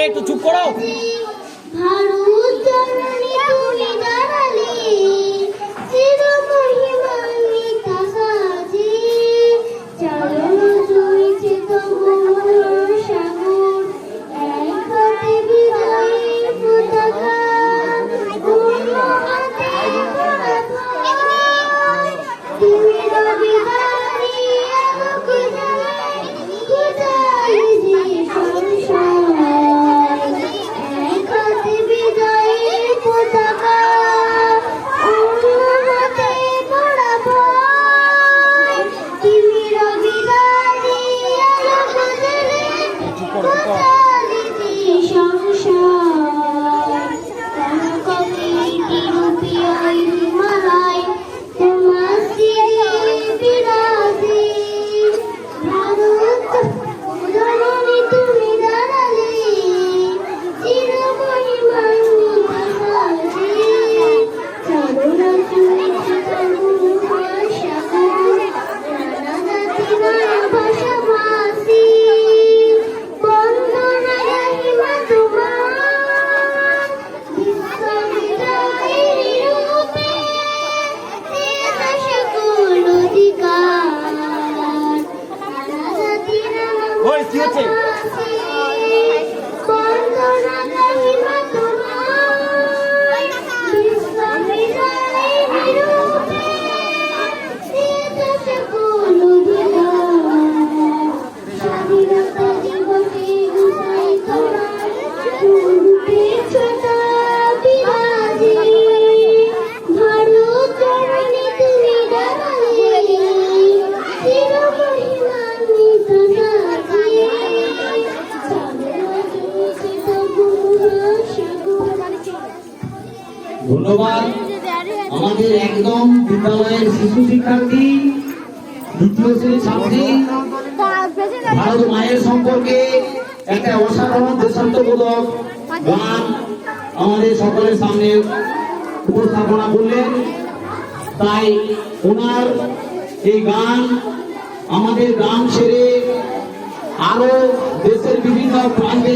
একটু চুপ করো। কি হচ্ছে? ধন্যবাদ। আমাদের একদম বিদ্যালয়ের শিশু শিক্ষার্থী, দ্বিতীয় শ্রেণীর ছাত্রী, ভারত মায়ের সম্পর্কে একটা অসাধারণ দেশাত্মবোধক গান আমাদের সকলের সামনে উপস্থাপনা করলেন। তাই ওনার এই গান আমাদের গ্রাম ছেড়ে আরো দেশের বিভিন্ন প্রান্তে